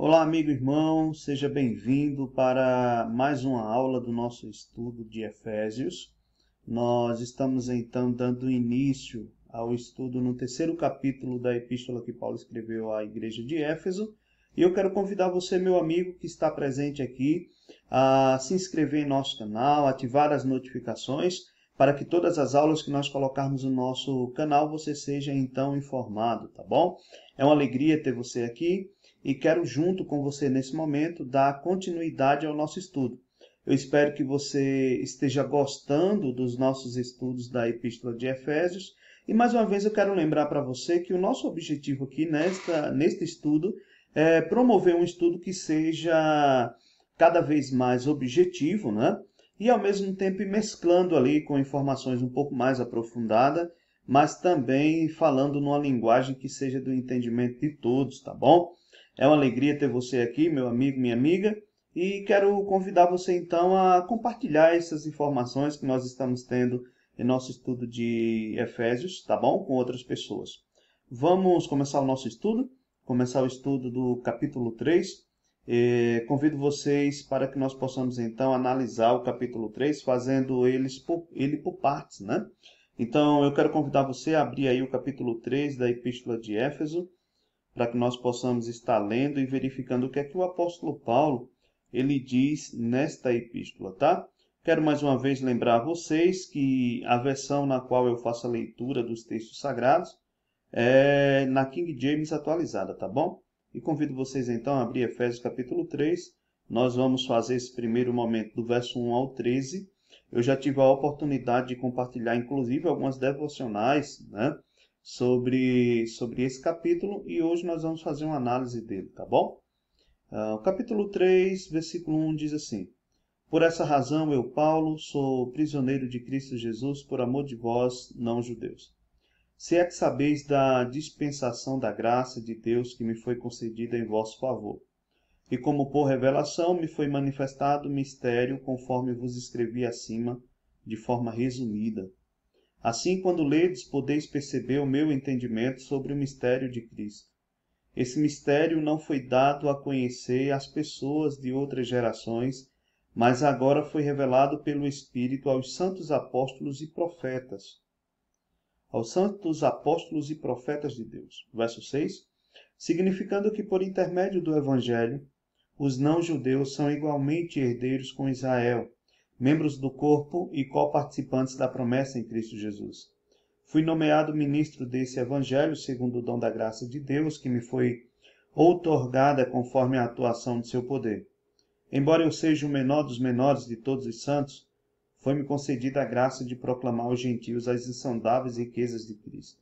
Olá, amigo irmão, seja bem-vindo para mais uma aula do nosso estudo de Efésios. Nós estamos então dando início ao estudo no terceiro capítulo da epístola que Paulo escreveu à igreja de Éfeso. E eu quero convidar você, meu amigo, que está presente aqui, a se inscrever em nosso canal, ativar as notificações, para que todas as aulas que nós colocarmos no nosso canal você seja então informado, tá bom? É uma alegria ter você aqui. E quero, junto com você nesse momento, dar continuidade ao nosso estudo. Eu espero que você esteja gostando dos nossos estudos da Epístola de Efésios. E mais uma vez eu quero lembrar para você que o nosso objetivo aqui neste estudo é promover um estudo que seja cada vez mais objetivo, né? E ao mesmo tempo mesclando ali com informações um pouco mais aprofundadas, mas também falando numa linguagem que seja do entendimento de todos, tá bom? É uma alegria ter você aqui, meu amigo, minha amiga, e quero convidar você então a compartilhar essas informações que nós estamos tendo em nosso estudo de Efésios, tá bom? Com outras pessoas. Vamos começar o nosso estudo, começar o estudo do capítulo 3. Convido vocês para que nós possamos então analisar o capítulo 3, fazendo ele por partes, né? Então eu quero convidar você a abrir aí o capítulo 3 da Epístola de Éfeso, para que nós possamos estar lendo e verificando o que é que o apóstolo Paulo ele diz nesta epístola, tá? Quero mais uma vez lembrar a vocês que a versão na qual eu faço a leitura dos textos sagrados é na King James atualizada, tá bom? E convido vocês então a abrir Efésios capítulo 3. Nós vamos fazer esse primeiro momento do verso 1 ao 13. Eu já tive a oportunidade de compartilhar, inclusive, algumas devocionais, né? Sobre esse capítulo, e hoje nós vamos fazer uma análise dele, tá bom? O capítulo 3, versículo 1 diz assim: Por essa razão eu, Paulo, sou prisioneiro de Cristo Jesus por amor de vós, não-judeus. Se é que sabeis da dispensação da graça de Deus que me foi concedida em vosso favor. E como por revelação me foi manifestado o mistério, conforme vos escrevi acima, de forma resumida. Assim, quando ledes, podeis perceber o meu entendimento sobre o mistério de Cristo. Esse mistério não foi dado a conhecer às pessoas de outras gerações, mas agora foi revelado pelo Espírito aos santos apóstolos e profetas. Aos santos apóstolos e profetas de Deus. Verso 6. Significando que por intermédio do Evangelho, os não-judeus são igualmente herdeiros com Israel, membros do corpo e coparticipantes da promessa em Cristo Jesus. Fui nomeado ministro desse Evangelho segundo o dom da graça de Deus, que me foi outorgada conforme a atuação de seu poder. Embora eu seja o menor dos menores de todos os santos, foi-me concedida a graça de proclamar aos gentios as insondáveis riquezas de Cristo,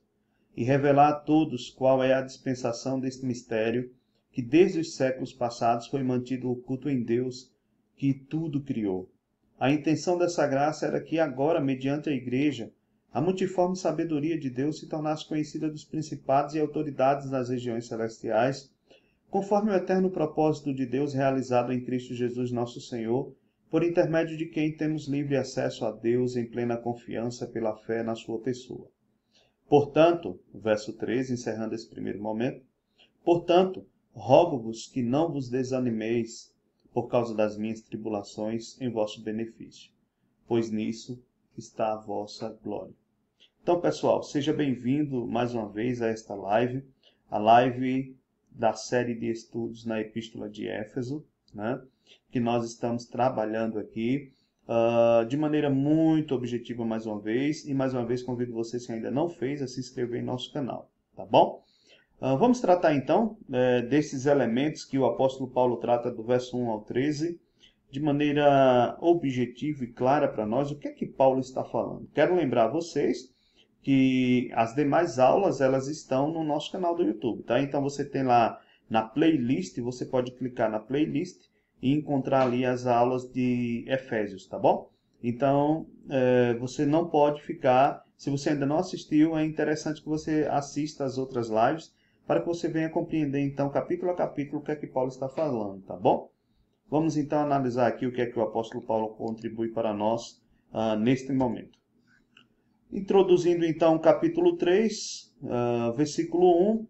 e revelar a todos qual é a dispensação deste mistério, que desde os séculos passados foi mantido oculto em Deus, que tudo criou. A intenção dessa graça era que agora, mediante a Igreja, a multiforme sabedoria de Deus se tornasse conhecida dos principados e autoridades das regiões celestiais, conforme o eterno propósito de Deus realizado em Cristo Jesus nosso Senhor, por intermédio de quem temos livre acesso a Deus em plena confiança pela fé na sua pessoa. Portanto, verso 13, encerrando esse primeiro momento, portanto, rogo-vos que não vos desanimeis por causa das minhas tribulações em vosso benefício, pois nisso está a vossa glória. Então, pessoal, seja bem-vindo mais uma vez a esta live, a live da série de estudos na Epístola de Éfeso, né, que nós estamos trabalhando aqui de maneira muito objetiva mais uma vez, e mais uma vez convido você, se ainda não fez, a se inscrever em nosso canal, tá bom? Vamos tratar então desses elementos que o apóstolo Paulo trata do verso 1 ao 13, de maneira objetiva e clara para nós. O que é que Paulo está falando? Quero lembrar a vocês que as demais aulas elas estão no nosso canal do YouTube, tá? Então você tem lá na playlist, você pode clicar na playlist e encontrar ali as aulas de Efésios, tá bom? Então você não pode ficar, se você ainda não assistiu, é interessante que você assista as outras lives, para que você venha compreender, então, capítulo a capítulo, o que é que Paulo está falando, tá bom? Vamos, então, analisar aqui o que é que o apóstolo Paulo contribui para nós neste momento. Introduzindo, então, o capítulo 3, versículo 1,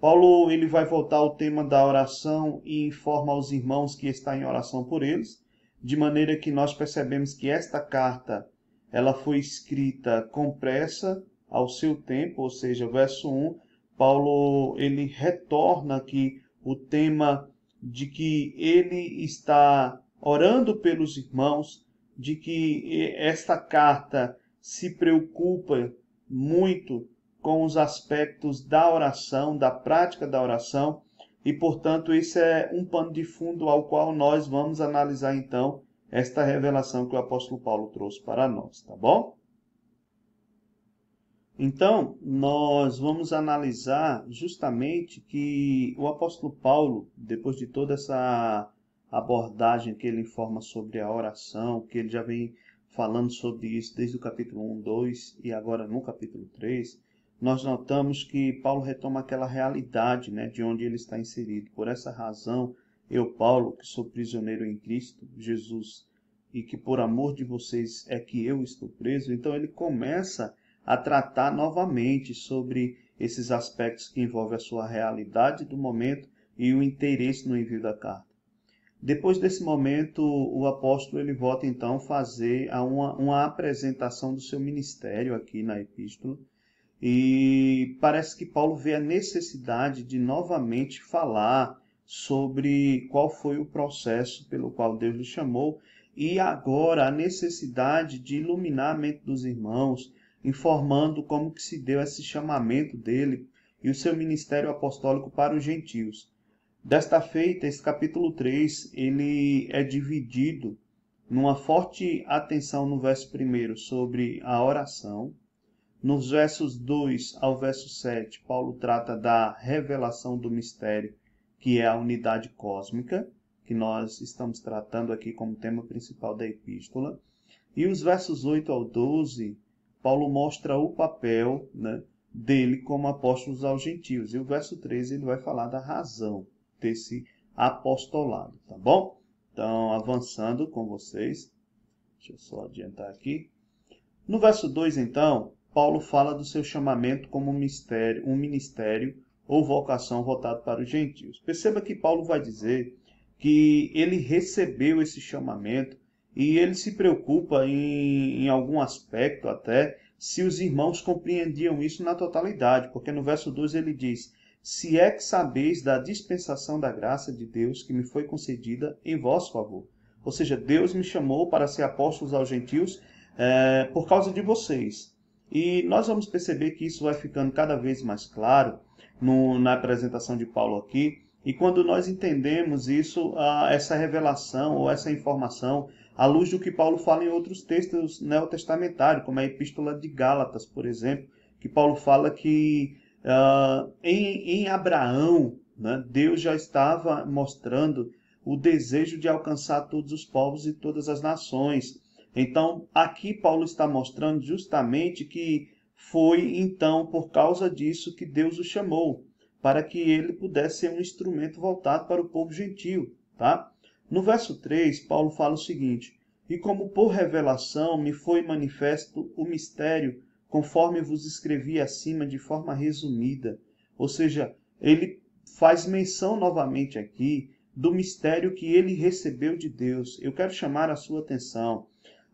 Paulo ele vai voltar ao tema da oração e informa aos irmãos que está em oração por eles, de maneira que nós percebemos que esta carta ela foi escrita com pressa ao seu tempo, ou seja, verso 1, Paulo ele retorna aqui o tema de que ele está orando pelos irmãos, de que esta carta se preocupa muito com os aspectos da oração, da prática da oração, e, portanto, esse é um pano de fundo ao qual nós vamos analisar, então, esta revelação que o apóstolo Paulo trouxe para nós, tá bom? Então, nós vamos analisar justamente que o apóstolo Paulo, depois de toda essa abordagem que ele informa sobre a oração, que ele já vem falando sobre isso desde o capítulo 1, 2 e agora no capítulo 3, nós notamos que Paulo retoma aquela realidade, né, de onde ele está inserido. Por essa razão, eu, Paulo, que sou prisioneiro em Cristo Jesus, e que por amor de vocês é que eu estou preso, então ele começa a tratar novamente sobre esses aspectos que envolvem a sua realidade do momento e o interesse no envio da carta. Depois desse momento, o apóstolo ele volta então a fazer uma apresentação do seu ministério aqui na epístola, e parece que Paulo vê a necessidade de novamente falar sobre qual foi o processo pelo qual Deus lhe chamou e agora a necessidade de iluminar a mente dos irmãos, informando como que se deu esse chamamento dele e o seu ministério apostólico para os gentios. Desta feita, esse capítulo 3 ele é dividido numa forte atenção no verso 1 sobre a oração. Nos versos 2 ao verso 7, Paulo trata da revelação do mistério, que é a unidade cósmica, que nós estamos tratando aqui como tema principal da epístola. E os versos 8 ao 12, Paulo mostra o papel, né, dele como apóstolo aos gentios. E o verso 13 ele vai falar da razão desse apostolado, tá bom? Então, avançando com vocês, deixa eu só adiantar aqui. No verso 2, então, Paulo fala do seu chamamento como um ministério ou vocação voltado para os gentios. Perceba que Paulo vai dizer que ele recebeu esse chamamento e ele se preocupa em algum aspecto até se os irmãos compreendiam isso na totalidade, porque no verso 2 ele diz: se é que sabeis da dispensação da graça de Deus que me foi concedida em vosso favor. Ou seja, Deus me chamou para ser apóstolos aos gentios por causa de vocês. E nós vamos perceber que isso vai ficando cada vez mais claro na apresentação de Paulo aqui. E quando nós entendemos isso, essa revelação ou essa informação, à luz do que Paulo fala em outros textos neotestamentários, como a Epístola de Gálatas, por exemplo, que Paulo fala que em Abraão, né, Deus já estava mostrando o desejo de alcançar todos os povos e todas as nações. Então, aqui Paulo está mostrando justamente que foi, então, por causa disso que Deus o chamou, para que ele pudesse ser um instrumento voltado para o povo gentio, tá? No verso 3, Paulo fala o seguinte: e como por revelação me foi manifesto o mistério, conforme vos escrevi acima de forma resumida. Ou seja, ele faz menção novamente aqui do mistério que ele recebeu de Deus. Eu quero chamar a sua atenção.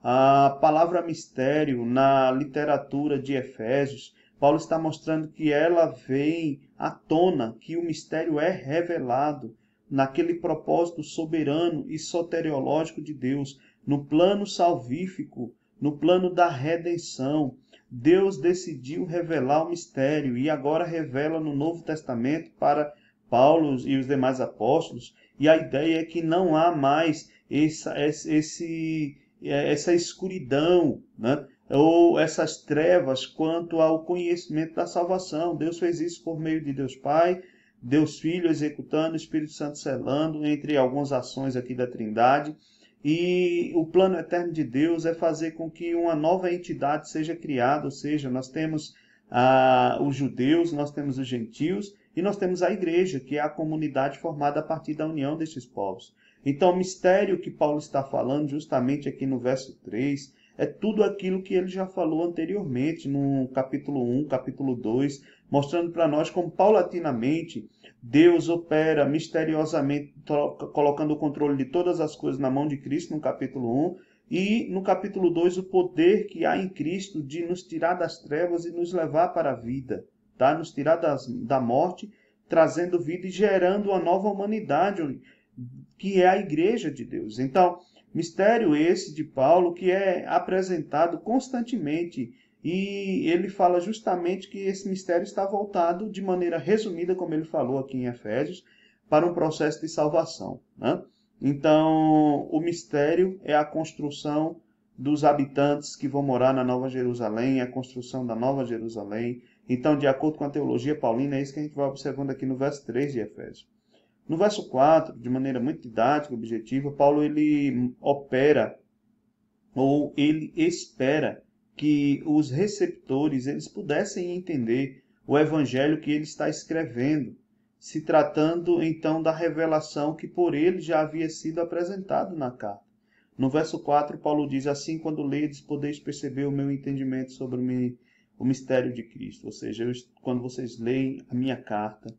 A palavra mistério na literatura de Efésios, Paulo está mostrando que ela vem à tona, que o mistério é revelado naquele propósito soberano e soteriológico de Deus, no plano salvífico, no plano da redenção. Deus decidiu revelar o mistério e agora revela no Novo Testamento para Paulo e os demais apóstolos, e a ideia é que não há mais essa escuridão, né? Ou essas trevas quanto ao conhecimento da salvação. Deus fez isso por meio de Deus Pai, Deus Filho executando, Espírito Santo selando, entre algumas ações aqui da Trindade. E o plano eterno de Deus é fazer com que uma nova entidade seja criada, ou seja, nós temos os judeus, nós temos os gentios e nós temos a igreja, que é a comunidade formada a partir da união destes povos. Então, o mistério que Paulo está falando justamente aqui no verso 3 é tudo aquilo que ele já falou anteriormente, no capítulo 1, capítulo 2, mostrando para nós como paulatinamente Deus opera misteriosamente, colocando o controle de todas as coisas na mão de Cristo, no capítulo 1, e no capítulo 2, o poder que há em Cristo de nos tirar das trevas e nos levar para a vida, tá? Nos tirar da morte, trazendo vida e gerando uma nova humanidade, que é a igreja de Deus. Então, mistério esse de Paulo que é apresentado constantemente, e ele fala justamente que esse mistério está voltado de maneira resumida, como ele falou aqui em Efésios, para um processo de salvação, né? Então, o mistério é a construção dos habitantes que vão morar na Nova Jerusalém, a construção da Nova Jerusalém. Então, de acordo com a teologia paulina, é isso que a gente vai observando aqui no verso 3 de Efésios. No verso 4, de maneira muito didática, objetiva, Paulo ele opera, ou ele espera, que os receptores eles pudessem entender o evangelho que ele está escrevendo, se tratando então da revelação que por ele já havia sido apresentado na carta. No verso 4, Paulo diz assim: quando ledes, podeis perceber o meu entendimento sobre o mistério de Cristo. Ou seja, quando vocês leem a minha carta,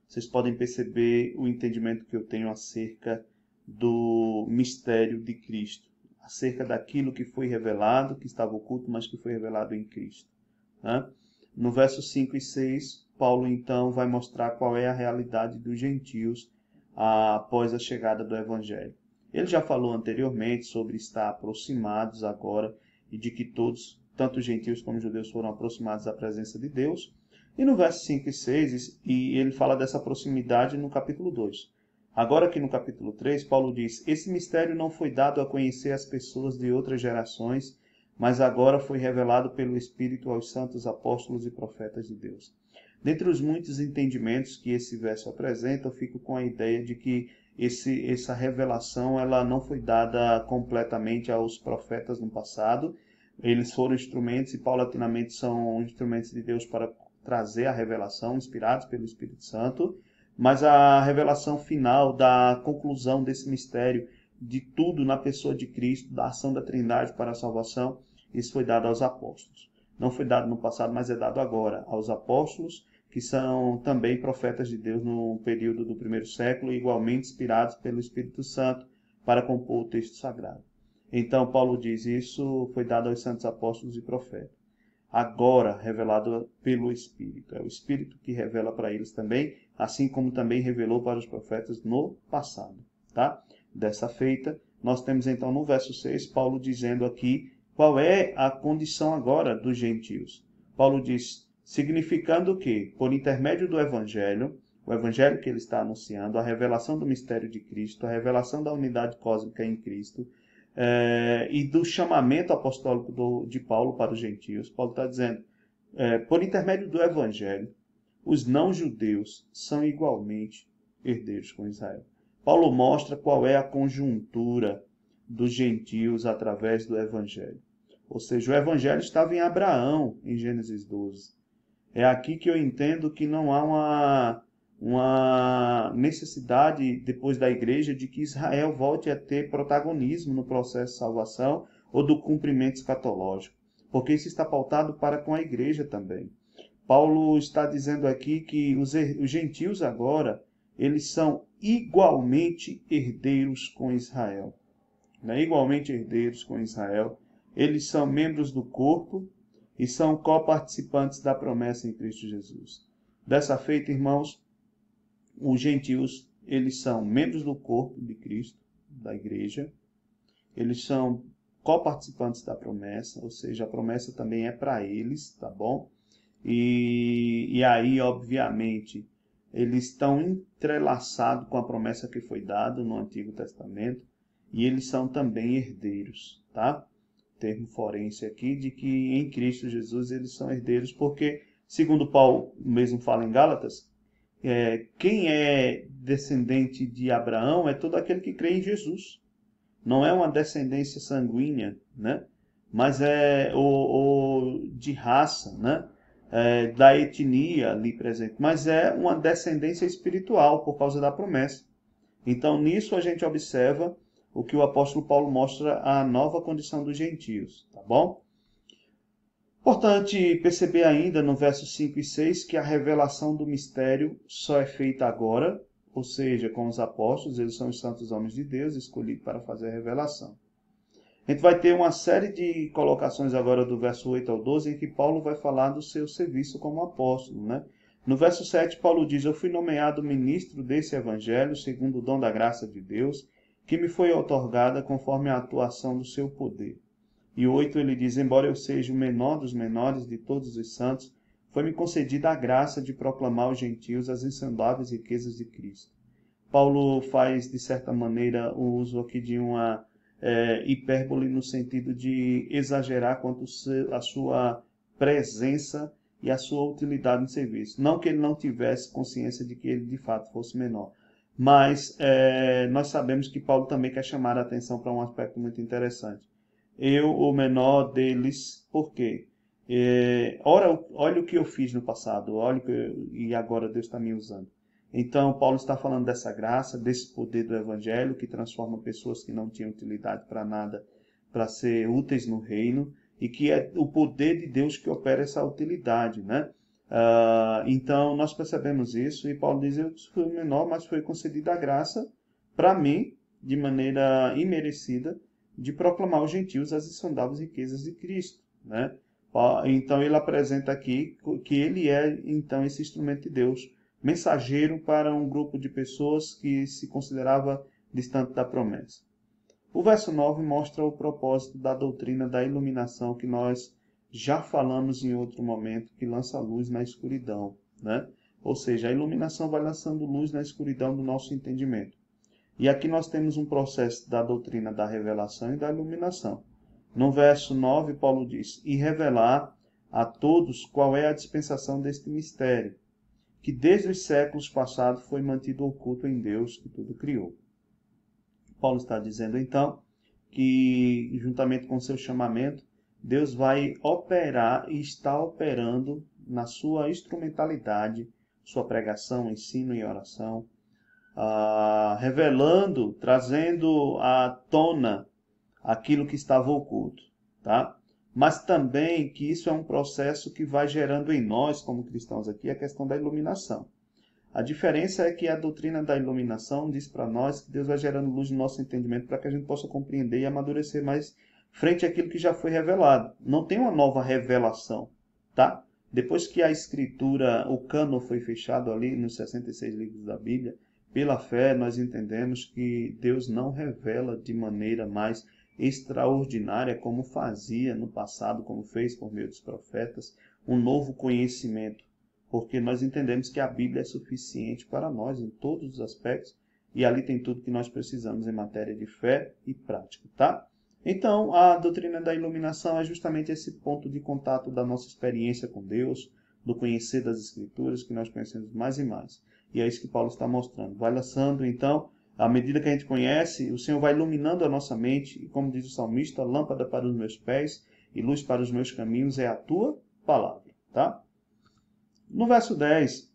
vocês podem perceber o entendimento que eu tenho acerca do mistério de Cristo, acerca daquilo que foi revelado, que estava oculto, mas que foi revelado em Cristo, né? No verso 5 e 6, Paulo então vai mostrar qual é a realidade dos gentios após a chegada do Evangelho. Ele já falou anteriormente sobre estar aproximados agora e de que todos, tanto gentios como judeus, foram aproximados da presença de Deus. E no verso 5 e 6, ele fala dessa proximidade no capítulo 2. Agora aqui no capítulo 3, Paulo diz: esse mistério não foi dado a conhecer as pessoas de outras gerações, mas agora foi revelado pelo Espírito aos santos apóstolos e profetas de Deus. Dentre os muitos entendimentos que esse verso apresenta, eu fico com a ideia de que essa revelação ela não foi dada completamente aos profetas no passado. Eles foram instrumentos e paulatinamente são instrumentos de Deus para trazer a revelação, inspirados pelo Espírito Santo, mas a revelação final da conclusão desse mistério, de tudo na pessoa de Cristo, da ação da Trindade para a salvação, isso foi dado aos apóstolos. Não foi dado no passado, mas é dado agora aos apóstolos, que são também profetas de Deus no período do primeiro século, igualmente inspirados pelo Espírito Santo para compor o texto sagrado. Então, Paulo diz, isso foi dado aos santos apóstolos e profetas. Agora revelado pelo Espírito. É o Espírito que revela para eles também, assim como também revelou para os profetas no passado, tá? Dessa feita, nós temos então no verso 6, Paulo dizendo aqui qual é a condição agora dos gentios. Paulo diz, significando que, por intermédio do Evangelho, o Evangelho que ele está anunciando, a revelação do mistério de Cristo, a revelação da unidade cósmica em Cristo, e do chamamento apostólico de Paulo para os gentios. Paulo está dizendo, por intermédio do Evangelho, os não-judeus são igualmente herdeiros com Israel. Paulo mostra qual é a conjuntura dos gentios através do Evangelho. Ou seja, o Evangelho estava em Abraão, em Gênesis 12. É aqui que eu entendo que não há uma necessidade, depois da igreja, de que Israel volte a ter protagonismo no processo de salvação ou do cumprimento escatológico, porque isso está pautado para com a igreja também. Paulo está dizendo aqui que os gentios agora, eles são igualmente herdeiros com Israel. Né? Igualmente herdeiros com Israel. Eles são membros do corpo e são coparticipantes da promessa em Cristo Jesus. Dessa feita, irmãos, os gentios, eles são membros do corpo de Cristo, da igreja. Eles são coparticipantes da promessa, ou seja, a promessa também é para eles, tá bom? E aí, obviamente, eles estão entrelaçados com a promessa que foi dada no Antigo Testamento, e eles são também herdeiros, tá? Termo forense aqui, de que em Cristo Jesus eles são herdeiros, porque, segundo Paulo mesmo fala em Gálatas, quem é descendente de Abraão é todo aquele que crê em Jesus. Não é uma descendência sanguínea, né? Mas é de raça, né? Da etnia ali presente. Mas é uma descendência espiritual por causa da promessa. Então, nisso a gente observa o que o apóstolo Paulo mostra a nova condição dos gentios, tá bom? Importante perceber ainda no versos 5 e 6 que a revelação do mistério só é feita agora, ou seja, com os apóstolos, eles são os santos homens de Deus, escolhidos para fazer a revelação. A gente vai ter uma série de colocações agora do verso 8 ao 12, em que Paulo vai falar do seu serviço como apóstolo, né? No verso 7, Paulo diz: eu fui nomeado ministro desse evangelho, segundo o dom da graça de Deus, que me foi outorgada conforme a atuação do seu poder. E 8 ele diz: embora eu seja o menor dos menores de todos os santos, foi-me concedida a graça de proclamar aos gentios as insondáveis riquezas de Cristo. Paulo faz, de certa maneira, o uso aqui de uma hipérbole no sentido de exagerar quanto a sua presença e a sua utilidade no serviço. Não que ele não tivesse consciência de que ele de fato fosse menor, mas nós sabemos que Paulo também quer chamar a atenção para um aspecto muito interessante. Eu, o menor deles, por quê? Olha o que eu fiz no passado, e agora Deus está me usando. Então, Paulo está falando dessa graça, desse poder do Evangelho, que transforma pessoas que não tinham utilidade para nada, para ser úteis no reino, e que é o poder de Deus que opera essa utilidade, né? Então, nós percebemos isso, e Paulo diz: eu fui o menor, mas foi concedida a graça para mim, de maneira imerecida, de proclamar aos gentios as insondáveis riquezas de Cristo, né? Então, ele apresenta aqui que ele é, então, esse instrumento de Deus, mensageiro para um grupo de pessoas que se considerava distante da promessa. O verso 9 mostra o propósito da doutrina da iluminação que nós já falamos em outro momento, que lança luz na escuridão, né? Ou seja, a iluminação vai lançando luz na escuridão do nosso entendimento. E aqui nós temos um processo da doutrina da revelação e da iluminação. No verso 9, Paulo diz: e revelar a todos qual é a dispensação deste mistério, que desde os séculos passados foi mantido oculto em Deus que tudo criou. Paulo está dizendo então que, juntamente com seu chamamento, Deus vai operar e está operando na sua instrumentalidade, sua pregação, ensino e oração, revelando, trazendo à tona aquilo que estava oculto, tá? Mas também que isso é um processo que vai gerando em nós, como cristãos aqui, a questão da iluminação. A diferença é que a doutrina da iluminação diz para nós que Deus vai gerando luz no nosso entendimento para que a gente possa compreender e amadurecer mais frente àquilo que já foi revelado. Não tem uma nova revelação, tá? Depois que a escritura, o cânon foi fechado ali nos 66 livros da Bíblia, pela fé nós entendemos que Deus não revela de maneira mais extraordinária como fazia no passado, como fez por meio dos profetas, um novo conhecimento, porque nós entendemos que a Bíblia é suficiente para nós em todos os aspectos e ali tem tudo que nós precisamos em matéria de fé e prática, tá? Então, a doutrina da iluminação é justamente esse ponto de contato da nossa experiência com Deus, do conhecer das Escrituras, que nós conhecemos mais e mais. E é isso que Paulo está mostrando. Vai lançando, então, à medida que a gente conhece, o Senhor vai iluminando a nossa mente, e como diz o salmista, lâmpada para os meus pés e luz para os meus caminhos é a tua palavra, tá? No verso 10,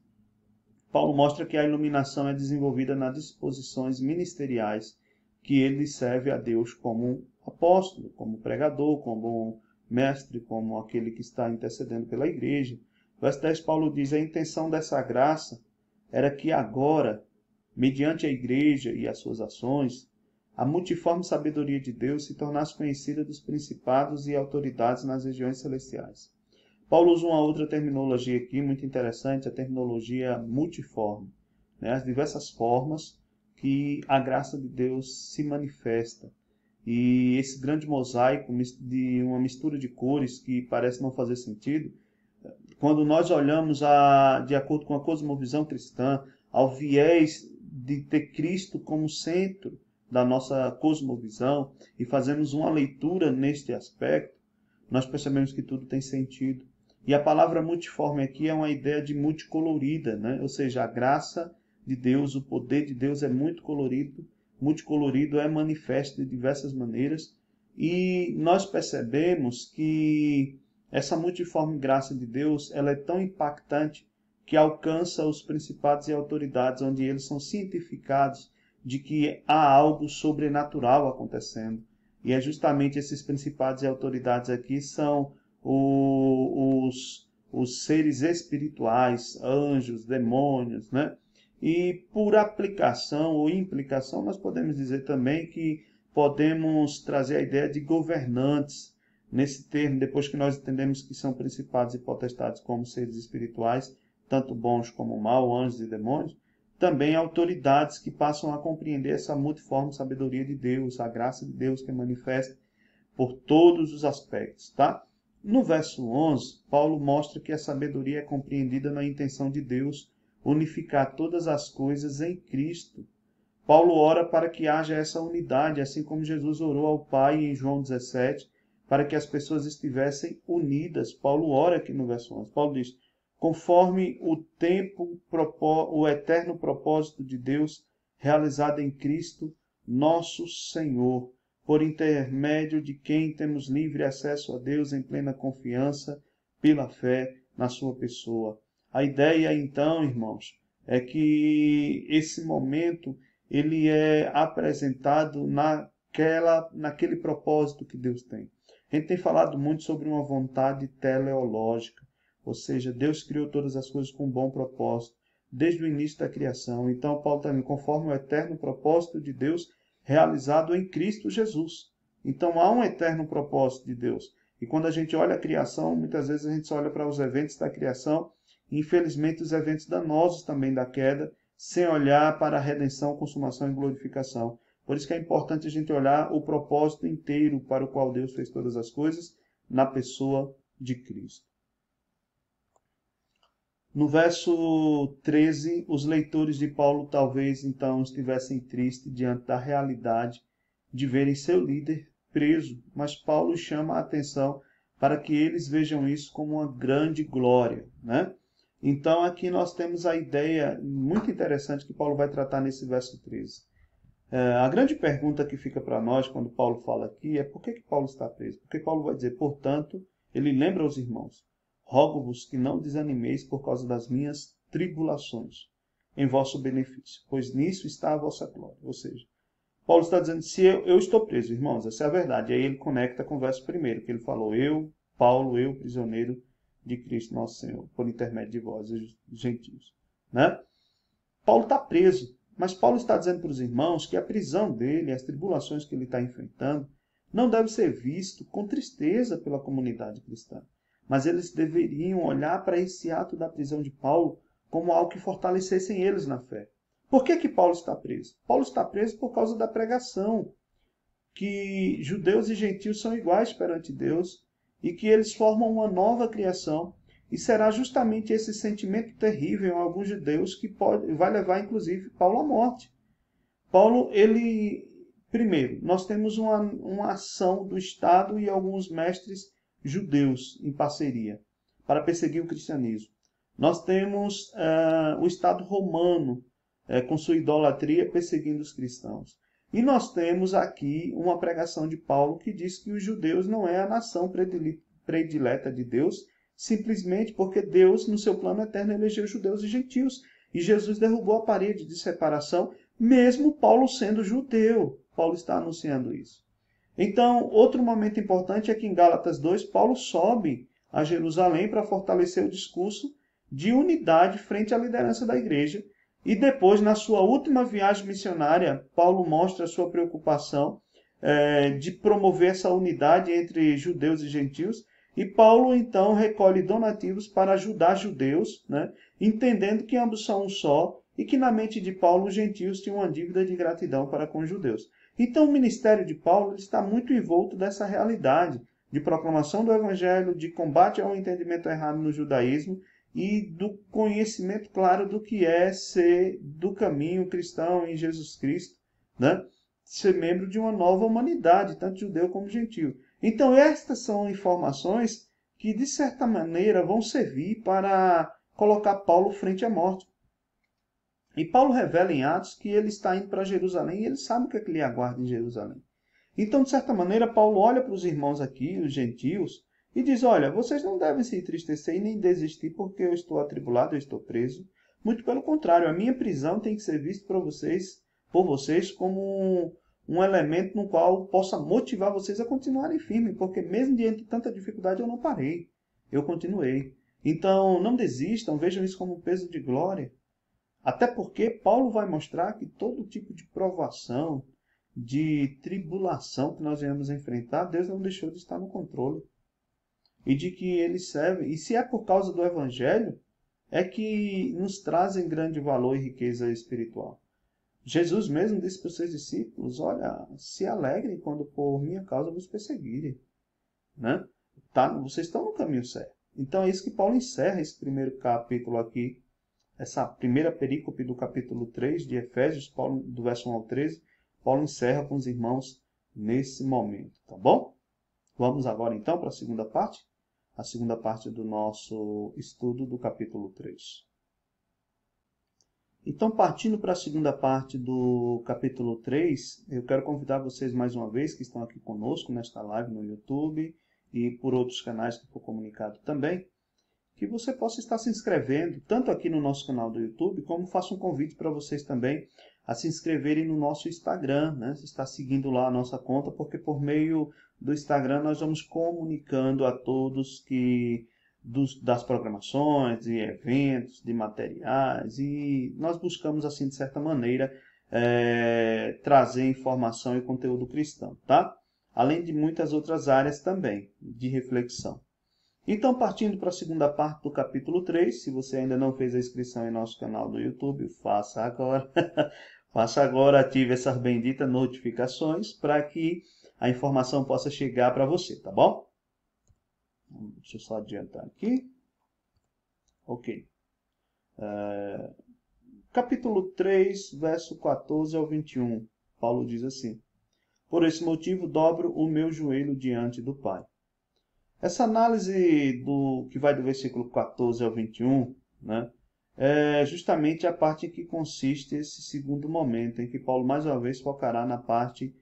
Paulo mostra que a iluminação é desenvolvida nas disposições ministeriais que ele serve a Deus como apóstolo, como pregador, como mestre, como aquele que está intercedendo pela igreja. No verso 10, Paulo diz: a intenção dessa graça era que agora, mediante a igreja e as suas ações, a multiforme sabedoria de Deus se tornasse conhecida dos principados e autoridades nas regiões celestiais. Paulo usa uma outra terminologia aqui muito interessante, a terminologia multiforme, né? As diversas formas que a graça de Deus se manifesta. E esse grande mosaico de uma mistura de cores que parece não fazer sentido, quando nós olhamos de acordo com a cosmovisão cristã, ao viés de ter Cristo como centro da nossa cosmovisão e fazemos uma leitura neste aspecto, nós percebemos que tudo tem sentido. E a palavra multiforme aqui é uma ideia de multicolorida, né? Ou seja, a graça de Deus, o poder de Deus é muito colorido, multicolorido, é manifesto de diversas maneiras. E nós percebemos que essa multiforme graça de Deus, ela é tão impactante que alcança os principados e autoridades, onde eles são cientificados de que há algo sobrenatural acontecendo. E é justamente esses principados e autoridades aqui são os seres espirituais, anjos, demônios, né? E por aplicação ou implicação, nós podemos dizer também que podemos trazer a ideia de governantes nesse termo, depois que nós entendemos que são principados e potestades como seres espirituais, tanto bons como maus, anjos e demônios, também autoridades que passam a compreender essa multiforme sabedoria de Deus, a graça de Deus que é manifesta por todos os aspectos, tá? No verso 11, Paulo mostra que a sabedoria é compreendida na intenção de Deus unificar todas as coisas em Cristo. Paulo ora para que haja essa unidade, assim como Jesus orou ao Pai em João 17, para que as pessoas estivessem unidas. Paulo ora aqui no verso 11. Paulo diz: conforme o eterno propósito de Deus realizado em Cristo, nosso Senhor, por intermédio de quem temos livre acesso a Deus em plena confiança, pela fé na sua pessoa. A ideia, então, irmãos, é que esse momento ele é apresentado naquele propósito que Deus tem. A gente tem falado muito sobre uma vontade teleológica, ou seja, Deus criou todas as coisas com um bom propósito, desde o início da criação. Então, Paulo também, conforme o eterno propósito de Deus realizado em Cristo Jesus. Então, há um eterno propósito de Deus. E quando a gente olha a criação, muitas vezes a gente só olha para os eventos da criação, e infelizmente os eventos danosos também da queda, sem olhar para a redenção, consumação e glorificação. Por isso que é importante a gente olhar o propósito inteiro para o qual Deus fez todas as coisas na pessoa de Cristo. No verso 13, os leitores de Paulo talvez então estivessem tristes diante da realidade de verem seu líder preso, mas Paulo chama a atenção para que eles vejam isso como uma grande glória, né? Então aqui nós temos a ideia muito interessante que Paulo vai tratar nesse verso 13. A grande pergunta que fica para nós quando Paulo fala aqui é por que Paulo está preso? Porque Paulo vai dizer, portanto, ele lembra aos irmãos, rogo-vos que não desanimeis por causa das minhas tribulações, em vosso benefício, pois nisso está a vossa glória. Ou seja, Paulo está dizendo, se eu estou preso, irmãos, essa é a verdade. E aí ele conecta com o verso primeiro, que ele falou, Paulo, prisioneiro de Cristo nosso Senhor, por intermédio de vós, os gentios. Né? Paulo está preso, mas Paulo está dizendo para os irmãos que a prisão dele, as tribulações que ele está enfrentando, não deve ser visto com tristeza pela comunidade cristã. Mas eles deveriam olhar para esse ato da prisão de Paulo como algo que fortalecessem eles na fé. Por que Paulo está preso? Paulo está preso por causa da pregação, que judeus e gentios são iguais perante Deus e que eles formam uma nova criação. E será justamente esse sentimento terrível em alguns judeus que vai levar, inclusive, Paulo à morte. Paulo, primeiro, nós temos uma ação do Estado e alguns mestres judeus em parceria para perseguir o cristianismo. Nós temos o Estado romano com sua idolatria perseguindo os cristãos. E nós temos aqui uma pregação de Paulo que diz que os judeus não é a nação predileta de Deus, simplesmente porque Deus, no seu plano eterno, elegeu judeus e gentios. E Jesus derrubou a parede de separação, mesmo Paulo sendo judeu. Paulo está anunciando isso. Então, outro momento importante é que em Gálatas 2, Paulo sobe a Jerusalém para fortalecer o discurso de unidade frente à liderança da igreja. E depois, na sua última viagem missionária, Paulo mostra a sua preocupação de promover essa unidade entre judeus e gentios. E Paulo, então, recolhe donativos para ajudar judeus, né, entendendo que ambos são um só e que na mente de Paulo os gentios tinham uma dívida de gratidão para com os judeus. Então, o ministério de Paulo está muito envolto dessa realidade de proclamação do evangelho, de combate ao entendimento errado no judaísmo e do conhecimento claro do que é ser do caminho cristão em Jesus Cristo, né? Ser membro de uma nova humanidade, tanto judeu como gentio. Então, estas são informações que, de certa maneira, vão servir para colocar Paulo frente à morte. E Paulo revela em Atos que ele está indo para Jerusalém e ele sabe o que é que lhe aguarda em Jerusalém. Então, de certa maneira, Paulo olha para os irmãos aqui, os gentios, e diz, olha, vocês não devem se entristecer e nem desistir porque eu estou atribulado, eu estou preso. Muito pelo contrário, a minha prisão tem que ser vista por vocês como um elemento no qual possa motivar vocês a continuarem firmes, porque mesmo diante de tanta dificuldade eu não parei, eu continuei. Então, não desistam, vejam isso como um peso de glória. Até porque Paulo vai mostrar que todo tipo de provação, de tribulação que nós viemos enfrentar, Deus não deixou de estar no controle. E de que ele serve, e se é por causa do Evangelho, é que nos trazem grande valor e riqueza espiritual. Jesus mesmo disse para os seus discípulos, olha, se alegrem quando por minha causa vos perseguirem. Né? Vocês estão no caminho certo. Então é isso que Paulo encerra esse primeiro capítulo aqui, essa primeira perícope do capítulo 3 de Efésios, Paulo, do verso 1 ao 13, Paulo encerra com os irmãos nesse momento, tá bom? Vamos agora então para a segunda parte do nosso estudo do capítulo 3. Então, partindo para a segunda parte do capítulo 3, eu quero convidar vocês mais uma vez que estão aqui conosco nesta live no YouTube e por outros canais que for comunicado também, que você possa estar se inscrevendo, tanto aqui no nosso canal do YouTube, como faço um convite para vocês também a se inscreverem no nosso Instagram, né? Você está seguindo lá a nossa conta, porque por meio do Instagram nós vamos comunicando a todos das programações, de eventos, de materiais, e nós buscamos, assim, de certa maneira, trazer informação e conteúdo cristão, tá? Além de muitas outras áreas também, de reflexão. Então, partindo para a segunda parte do capítulo 3, se você ainda não fez a inscrição em nosso canal do YouTube, faça agora. Faça agora, ative essas benditas notificações para que a informação possa chegar para você, tá bom? Deixa eu só adiantar aqui. Ok. Capítulo 3, verso 14 ao 21. Paulo diz assim: por esse motivo dobro o meu joelho diante do Pai. Essa análise que vai do versículo 14 ao 21, né, é justamente a parte em que consiste esse segundo momento, em que Paulo mais uma vez focará na parte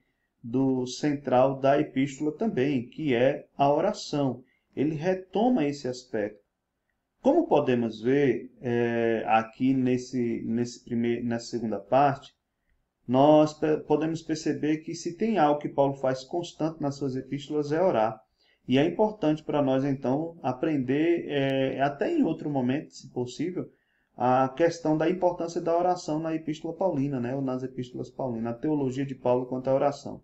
do central da epístola também, que é a oração. Ele retoma esse aspecto. Como podemos ver aqui nessa segunda parte, nós podemos perceber que se tem algo que Paulo faz constante nas suas epístolas é orar. E é importante para nós, então, aprender, até em outro momento, se possível, a questão da importância da oração na epístola paulina, né, ou nas epístolas paulinas, a teologia de Paulo quanto à oração.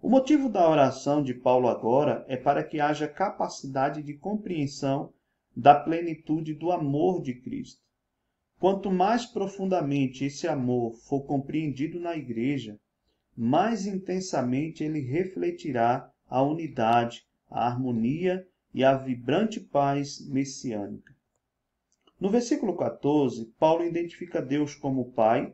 O motivo da oração de Paulo agora é para que haja capacidade de compreensão da plenitude do amor de Cristo. Quanto mais profundamente esse amor for compreendido na igreja, mais intensamente ele refletirá a unidade, a harmonia e a vibrante paz messiânica. No versículo 14, Paulo identifica Deus como Pai,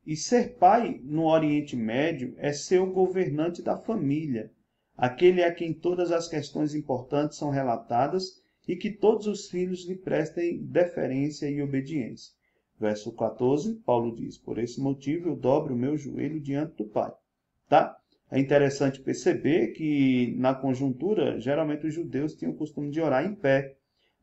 e ser pai no Oriente Médio é ser o governante da família, aquele a quem todas as questões importantes são relatadas e que todos os filhos lhe prestem deferência e obediência. Verso 14, Paulo diz: por esse motivo eu dobro o meu joelho diante do Pai. Tá? É interessante perceber que, na conjuntura, geralmente os judeus tinham o costume de orar em pé,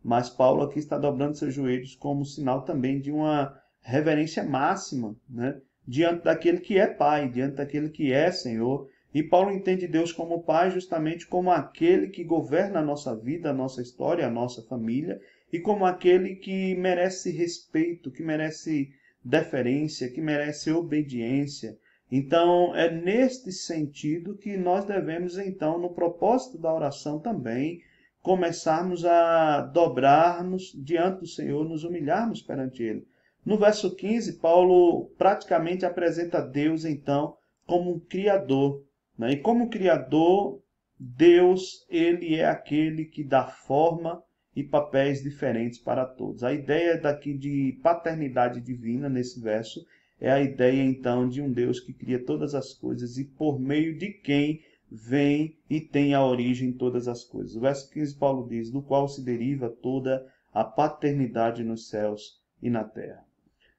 mas Paulo aqui está dobrando seus joelhos como sinal também de uma reverência máxima, né? Diante daquele que é Pai, diante daquele que é Senhor. E Paulo entende Deus como Pai justamente como aquele que governa a nossa vida, a nossa história, a nossa família, e como aquele que merece respeito, que merece deferência, que merece obediência. Então, é neste sentido que nós devemos, então, no propósito da oração também, começarmos a dobrar-nos diante do Senhor, nos humilharmos perante Ele. No verso 15, Paulo praticamente apresenta Deus, então, como um Criador. Né? E como Criador, Deus, ele é aquele que dá forma e papéis diferentes para todos. A ideia daqui de paternidade divina, nesse verso, é a ideia, então, de um Deus que cria todas as coisas e por meio de quem vem e tem a origem de todas as coisas. O verso 15, Paulo diz: do qual se deriva toda a paternidade nos céus e na terra.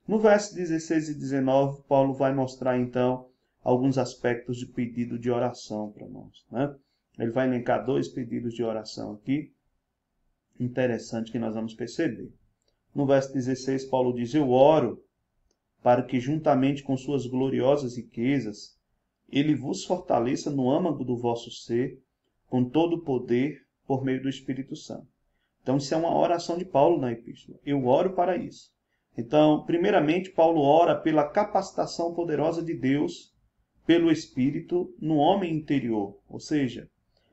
No verso 16 e 19, Paulo vai mostrar, então, alguns aspectos de pedido de oração para nós. Né? Ele vai elencar 2 pedidos de oração aqui, interessante que nós vamos perceber. No verso 16, Paulo diz: eu oro para que, juntamente com suas gloriosas riquezas, ele vos fortaleça no âmago do vosso ser, com todo o poder, por meio do Espírito Santo. Então, isso é uma oração de Paulo na epístola. Eu oro para isso. Então, primeiramente, Paulo ora pela capacitação poderosa de Deus, pelo Espírito, no homem interior. Ou seja,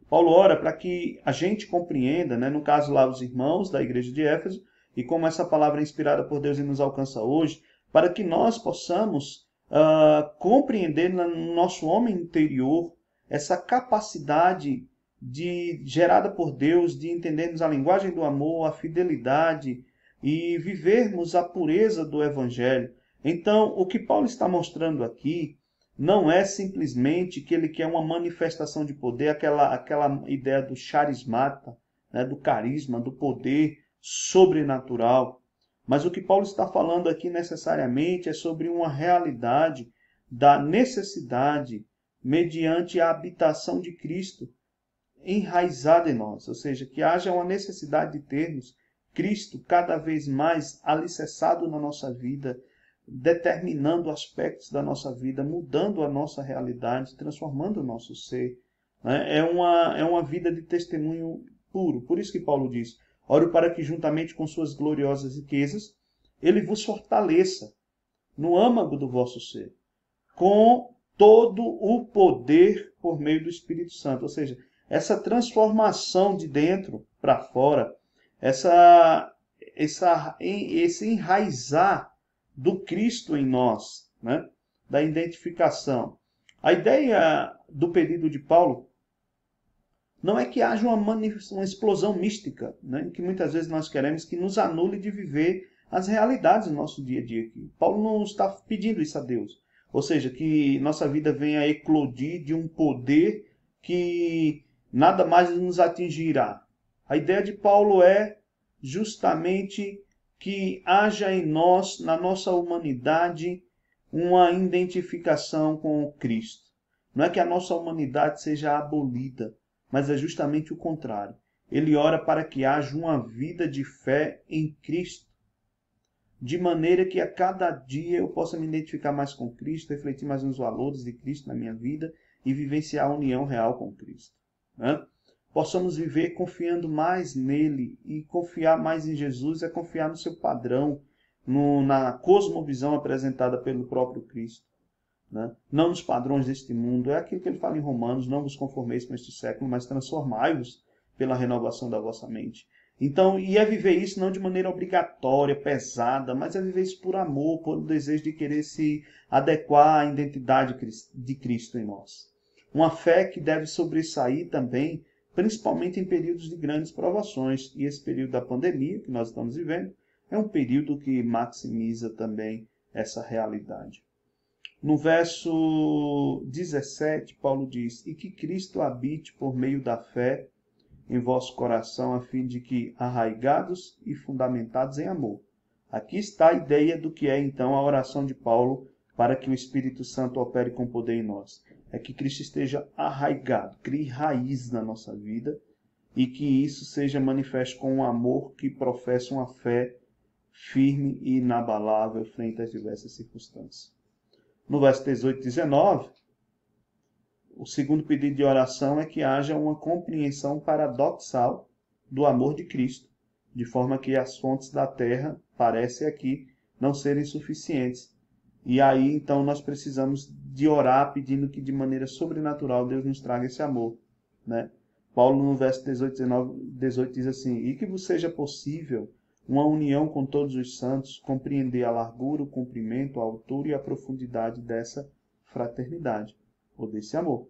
Paulo ora para que a gente compreenda, né, no caso lá os irmãos da igreja de Éfeso, e como essa palavra é inspirada por Deus e nos alcança hoje, para que nós possamos compreender no nosso homem interior essa capacidade gerada por Deus de entendermos a linguagem do amor, a fidelidade e vivermos a pureza do Evangelho. Então, o que Paulo está mostrando aqui não é simplesmente que ele quer uma manifestação de poder, aquela ideia do charismata, né, do carisma, do poder sobrenatural. Mas o que Paulo está falando aqui necessariamente é sobre uma realidade da necessidade mediante a habitação de Cristo enraizada em nós. Ou seja, que haja uma necessidade de termos Cristo cada vez mais alicerçado na nossa vida, determinando aspectos da nossa vida, mudando a nossa realidade, transformando o nosso ser. É uma vida de testemunho puro. Por isso que Paulo diz: oro para que, juntamente com suas gloriosas riquezas, ele vos fortaleça no âmago do vosso ser, com todo o poder por meio do Espírito Santo. Ou seja, essa transformação de dentro para fora, esse enraizar do Cristo em nós, né? Da identificação. A ideia do pedido de Paulo não é que haja uma explosão mística, né? Que muitas vezes nós queremos que nos anule de viver as realidades do nosso dia a dia aqui. Paulo não está pedindo isso a Deus. Ou seja, que nossa vida venha a eclodir de um poder que nada mais nos atingirá. A ideia de Paulo é justamente que haja em nós, na nossa humanidade, uma identificação com o Cristo. Não é que a nossa humanidade seja abolida, mas é justamente o contrário. Ele ora para que haja uma vida de fé em Cristo, de maneira que a cada dia eu possa me identificar mais com Cristo, refletir mais nos valores de Cristo na minha vida e vivenciar a união real com Cristo, né? Possamos viver confiando mais nele, e confiar mais em Jesus é confiar no seu padrão, na cosmovisão apresentada pelo próprio Cristo, né? Não nos padrões deste mundo. É aquilo que ele fala em Romanos: não vos conformeis com este século, mas transformai-vos pela renovação da vossa mente. Então, e é viver isso não de maneira obrigatória, pesada, mas é viver isso por amor, por desejo de querer se adequar à identidade de Cristo em nós. Uma fé que deve sobressair também, principalmente em períodos de grandes provações. E esse período da pandemia que nós estamos vivendo é um período que maximiza também essa realidade. No verso 17, Paulo diz: e que Cristo habite por meio da fé em vosso coração, a fim de que, arraigados e fundamentados em amor. Aqui está a ideia do que é então a oração de Paulo para que o Espírito Santo opere com poder em nós. É que Cristo esteja arraigado, crie raiz na nossa vida, e que isso seja manifesto com um amor que professa uma fé firme e inabalável frente às diversas circunstâncias. No verso 18 e 19, o segundo pedido de oração é que haja uma compreensão paradoxal do amor de Cristo, de forma que as fontes da terra parecem aqui não serem suficientes. E aí, então, nós precisamos de orar pedindo que, de maneira sobrenatural, Deus nos traga esse amor, né? Paulo, no verso 18 diz assim: e que vos seja possível uma união com todos os santos, compreender a largura, o comprimento, a altura e a profundidade dessa fraternidade, ou desse amor.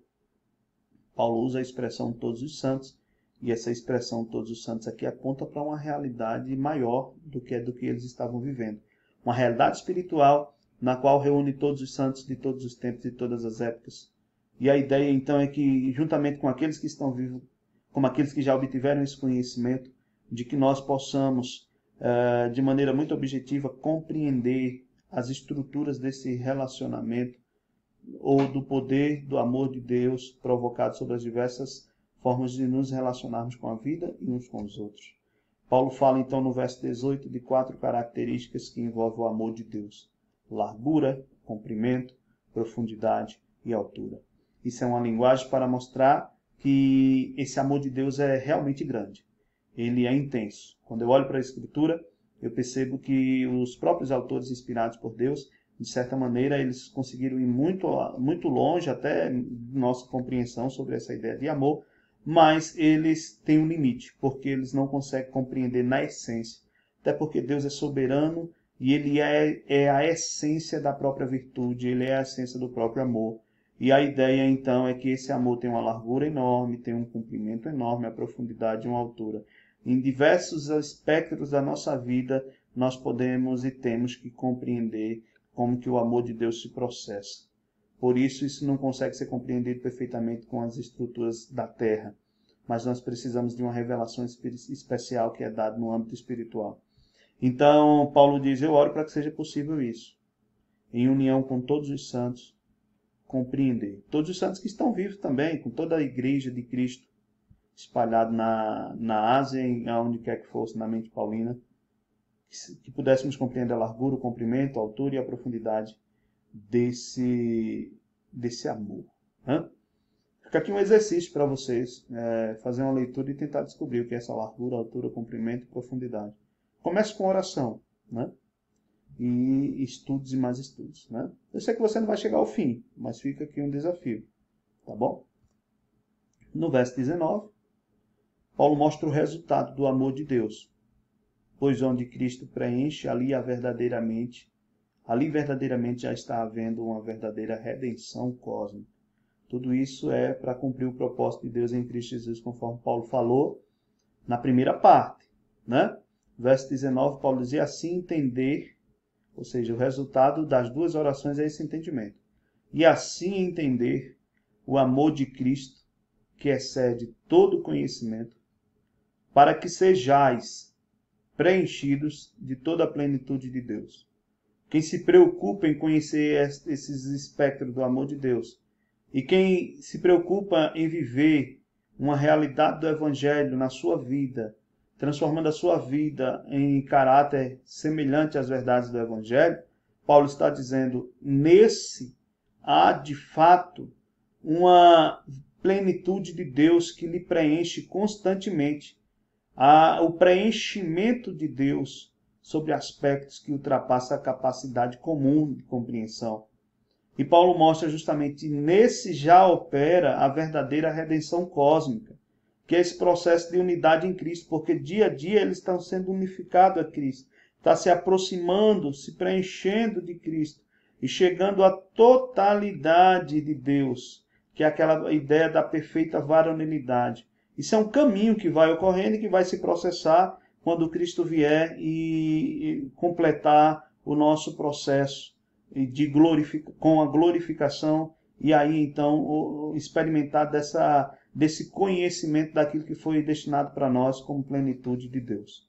Paulo usa a expressão todos os santos, e essa expressão todos os santos aqui aponta para uma realidade maior do que eles estavam vivendo. Uma realidade espiritual na qual reúne todos os santos de todos os tempos e todas as épocas. E a ideia então é que, juntamente com aqueles que estão vivos, como aqueles que já obtiveram esse conhecimento, de que nós possamos, de maneira muito objetiva, compreender as estruturas desse relacionamento, ou do poder do amor de Deus provocado sobre as diversas formas de nos relacionarmos com a vida e uns com os outros. Paulo fala então no verso 18 de 4 características que envolvem o amor de Deus: largura, comprimento, profundidade e altura. Isso é uma linguagem para mostrar que esse amor de Deus é realmente grande. Ele é intenso. Quando eu olho para a Escritura, eu percebo que os próprios autores inspirados por Deus, de certa maneira, eles conseguiram ir muito longe, até nossa compreensão sobre essa ideia de amor, mas eles têm um limite, porque eles não conseguem compreender na essência. Até porque Deus é soberano e Ele é a essência da própria virtude, Ele é a essência do próprio amor. E a ideia, então, é que esse amor tem uma largura enorme, tem um comprimento enorme, a profundidade e uma altura. Em diversos aspectos da nossa vida, nós podemos e temos que compreender como que o amor de Deus se processa. Por isso não consegue ser compreendido perfeitamente com as estruturas da terra. Mas nós precisamos de uma revelação especial que é dada no âmbito espiritual. Então, Paulo diz, eu oro para que seja possível isso. Em união com todos os santos, compreender. Todos os santos que estão vivos também, com toda a igreja de Cristo, espalhada na Ásia, onde quer que fosse, na mente paulina, que pudéssemos compreender a largura, o comprimento, a altura e a profundidade desse amor. Fica aqui um exercício para vocês, fazer uma leitura e tentar descobrir o que é essa largura, altura, comprimento e profundidade. Comece com oração, né? E estudos e mais estudos, né? Eu sei que você não vai chegar ao fim, mas fica aqui um desafio, tá bom? No verso 19, Paulo mostra o resultado do amor de Deus, pois onde Cristo preenche, ali verdadeiramente já está havendo uma verdadeira redenção cósmica. Tudo isso é para cumprir o propósito de Deus em Cristo Jesus, conforme Paulo falou na primeira parte, né? Verso 19, Paulo dizia assim entender, ou seja, o resultado das duas orações é esse entendimento. E assim entender o amor de Cristo, que excede todo conhecimento, para que sejais preenchidos de toda a plenitude de Deus. Quem se preocupa em conhecer esses espectros do amor de Deus, e quem se preocupa em viver uma realidade do Evangelho na sua vida, transformando a sua vida em caráter semelhante às verdades do Evangelho, Paulo está dizendo, nesse há de fato uma plenitude de Deus que lhe preenche constantemente. Há o preenchimento de Deus sobre aspectos que ultrapassam a capacidade comum de compreensão. E Paulo mostra justamente nesse já opera a verdadeira redenção cósmica, que é esse processo de unidade em Cristo, porque dia a dia eles estão sendo unificados a Cristo, está se aproximando, se preenchendo de Cristo e chegando à totalidade de Deus, que é aquela ideia da perfeita varonilidade. Isso é um caminho que vai ocorrendo e que vai se processar quando Cristo vier e completar o nosso processo com a glorificação e aí então experimentar desse conhecimento daquilo que foi destinado para nós como plenitude de Deus.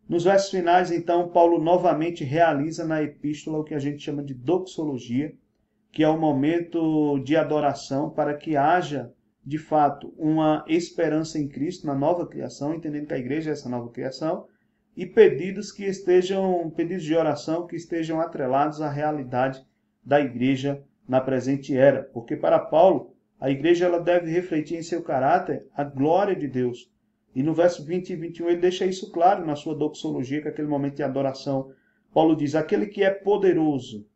Nos versos finais, então, Paulo novamente realiza na epístola o que a gente chama de doxologia, que é o momento de adoração para que haja, de fato, uma esperança em Cristo na nova criação, entendendo que a igreja é essa nova criação, e pedidos de oração que estejam atrelados à realidade da igreja na presente era. Porque para Paulo, a igreja ela deve refletir em seu caráter a glória de Deus. E no verso 20 e 21 ele deixa isso claro na sua doxologia, que é aquele momento de adoração. Paulo diz, aquele que é poderoso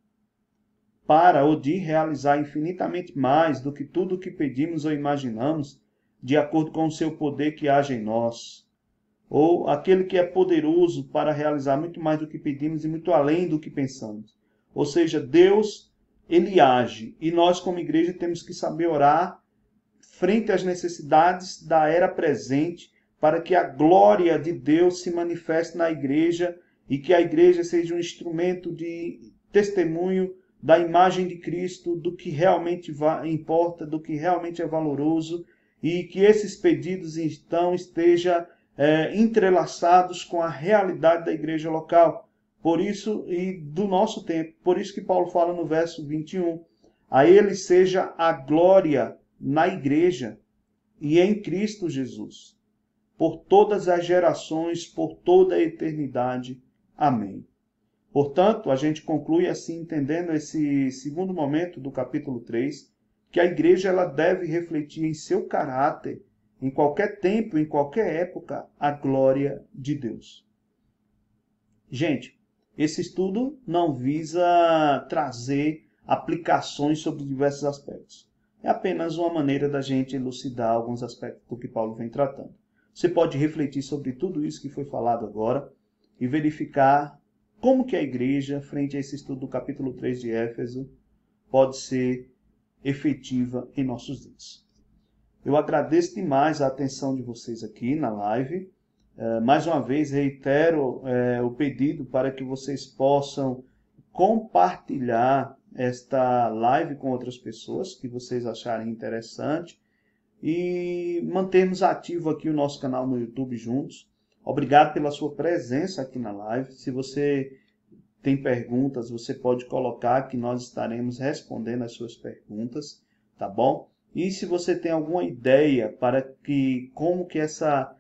para ou de realizar infinitamente mais do que tudo o que pedimos ou imaginamos, de acordo com o seu poder que age em nós. Ou aquele que é poderoso para realizar muito mais do que pedimos e muito além do que pensamos. Ou seja, Deus, ele age. E nós, como igreja, temos que saber orar frente às necessidades da era presente, para que a glória de Deus se manifeste na igreja e que a igreja seja um instrumento de testemunho da imagem de Cristo, do que realmente importa, do que realmente é valoroso, e que esses pedidos, então, estejam entrelaçados com a realidade da igreja local. Por isso, e do nosso tempo. Por isso que Paulo fala no verso 21, a ele seja a glória na igreja e em Cristo Jesus, por todas as gerações, por toda a eternidade. Amém. Portanto, a gente conclui assim, entendendo esse segundo momento do capítulo 3, que a igreja ela deve refletir em seu caráter, em qualquer tempo, em qualquer época, a glória de Deus. Gente, esse estudo não visa trazer aplicações sobre diversos aspectos. É apenas uma maneira da gente elucidar alguns aspectos do que Paulo vem tratando. Você pode refletir sobre tudo isso que foi falado agora e verificar como que a igreja, frente a esse estudo do capítulo 3 de Éfeso, pode ser efetiva em nossos dias. Eu agradeço demais a atenção de vocês aqui na live. Mais uma vez, reitero o pedido para que vocês possam compartilhar esta live com outras pessoas que vocês acharem interessante e mantermos ativo aqui o nosso canal no YouTube juntos. Obrigado pela sua presença aqui na live. Se você tem perguntas, você pode colocar que nós estaremos respondendo as suas perguntas, tá bom? E se você tem alguma ideia para que como que essa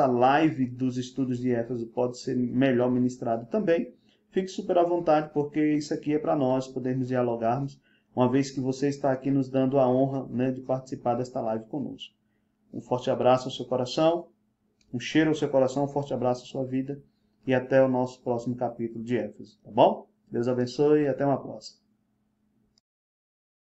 live dos estudos de Éfeso pode ser melhor ministrada também, fique super à vontade, porque isso aqui é para nós podermos dialogarmos, uma vez que você está aqui nos dando a honra, né, de participar desta live conosco. Um forte abraço ao seu coração, um cheiro ao seu coração, um forte abraço à sua vida e até o nosso próximo capítulo de Éfeso, tá bom? Deus abençoe e até uma próxima.